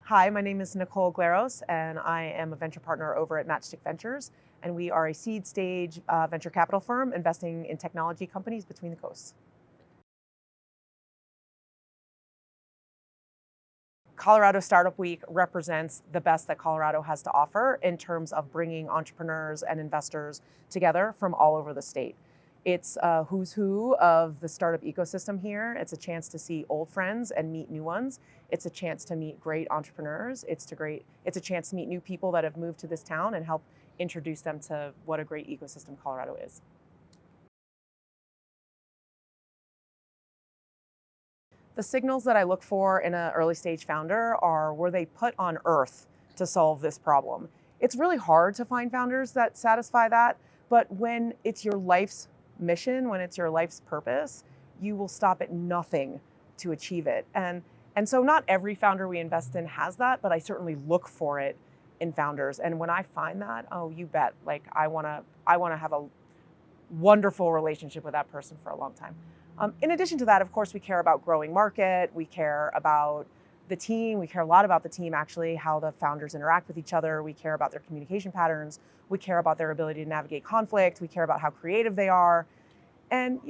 Hi, my name is Nicole Glaros, and I am a venture partner over at Matchstick Ventures, and we are a seed stage venture capital firm investing in technology companies between the coasts. Colorado Startup Week represents the best that Colorado has to offer in terms of bringing entrepreneurs and investors together from all over the state. It's a who's who of the startup ecosystem here. It's a chance to see old friends and meet new ones. It's a chance to meet great entrepreneurs. It's a chance to meet new people that have moved to this town and help introduce them to what a great ecosystem Colorado is. The signals that I look for in an early stage founder are were they put on earth to solve this problem. It's really hard to find founders that satisfy that, but when it's your life's mission, when it's your life's purpose, you will stop at nothing to achieve it. And so not every founder we invest in has that, but I certainly look for it in founders. And when I find that, oh, you bet, like I want to have a wonderful relationship with that person for a long time. In addition to that, of course, we care about growing market. We care about the team. We care a lot about the team, actually, how the founders interact with each other. We care about their communication patterns. We care about their ability to navigate conflict. We care about how creative they are. And,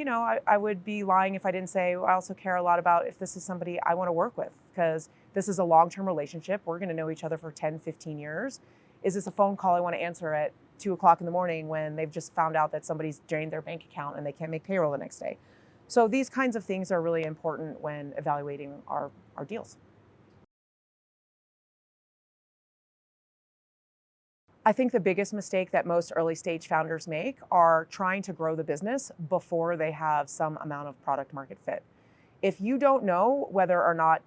I would be lying if I didn't say I also care a lot about if this is somebody I want to work with, because this is a long-term relationship. We're going to know each other for 10, 15 years. Is this a phone call I want to answer at 2 o'clock in the morning when they've just found out that somebody's drained their bank account and they can't make payroll the next day? So these kinds of things are really important when evaluating our deals. I think the biggest mistake that most early stage founders make are trying to grow the business before they have some amount of product market fit. If you don't know whether or not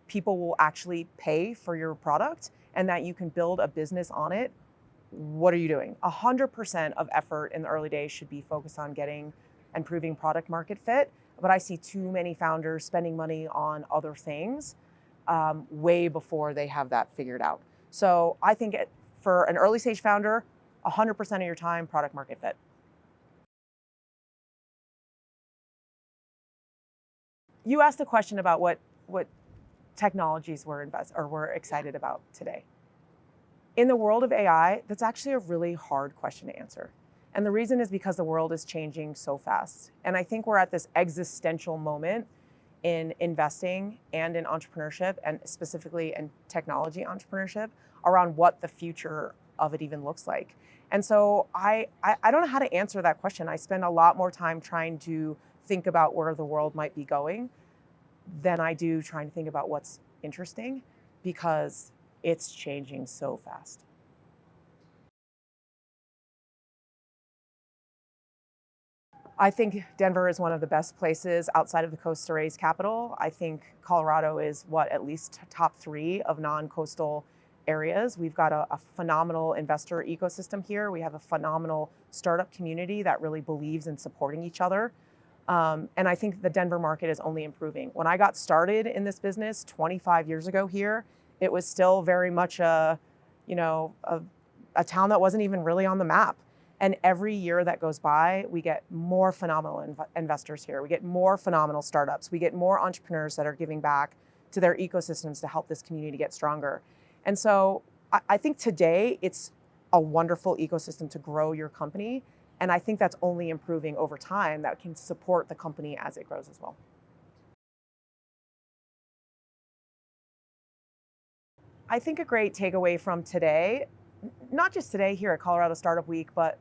people will actually pay for your product and that you can build a business on it, what are you doing? 100% of effort in the early days should be focused on getting and proving product market fit. But I see too many founders spending money on other things way before they have that figured out. So I think for an early stage founder, 100% of your time, product market fit. You asked a question about what technologies we're excited about today. In the world of AI, that's actually a really hard question to answer. And the reason is because the world is changing so fast. And I think we're at this existential moment in investing and in entrepreneurship, and specifically in technology entrepreneurship, around what the future of it even looks like. And so I don't know how to answer that question. I spend a lot more time trying to think about where the world might be going than I do trying to think about what's interesting, because it's changing so fast. I think Denver is one of the best places outside of the coast to raise capital. I think Colorado is at least top three of non-coastal areas. We've got a phenomenal investor ecosystem here. We have a phenomenal startup community that really believes in supporting each other. And I think the Denver market is only improving. When I got started in this business 25 years ago here, it was still very much a town that wasn't even really on the map. And every year that goes by, we get more phenomenal investors here. We get more phenomenal startups. We get more entrepreneurs that are giving back to their ecosystems to help this community get stronger. And so I think today it's a wonderful ecosystem to grow your company. And I think that's only improving over time, that can support the company as it grows as well. I think a great takeaway from today, not just today here at Colorado Startup Week, but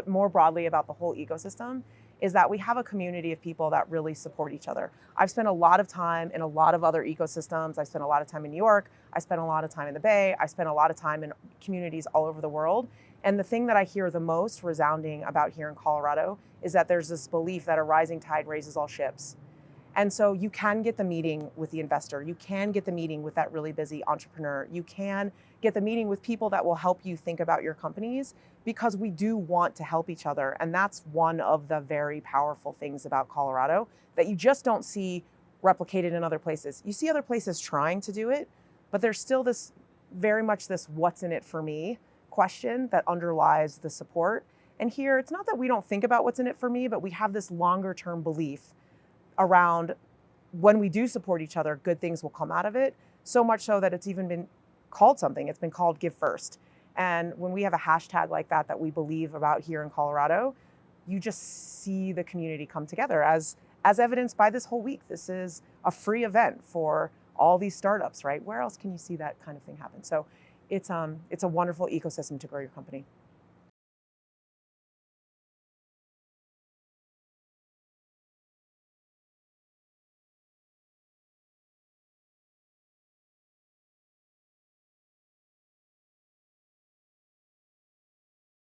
more broadly about the whole ecosystem, is that we have a community of people that really support each other. I've spent a lot of time in a lot of other ecosystems. I spent a lot of time in New York. I spent a lot of time in the Bay. I spent a lot of time in communities all over the world. And the thing that I hear the most resounding about here in Colorado is that there's this belief that a rising tide raises all ships. And so you can get the meeting with the investor. You can get the meeting with that really busy entrepreneur. You can get the meeting with people that will help you think about your companies, because we do want to help each other. And that's one of the very powerful things about Colorado that you just don't see replicated in other places. You see other places trying to do it, but there's still this very much this what's in it for me question that underlies the support. And here, it's not that we don't think about what's in it for me, but we have this longer term belief around when we do support each other, good things will come out of it. So much so that it's even been called something. It's been called Give First. And when we have a hashtag like that we believe about here in Colorado, you just see the community come together as evidenced by this whole week. This is a free event for all these startups, right? Where else can you see that kind of thing happen? So it's a wonderful ecosystem to grow your company.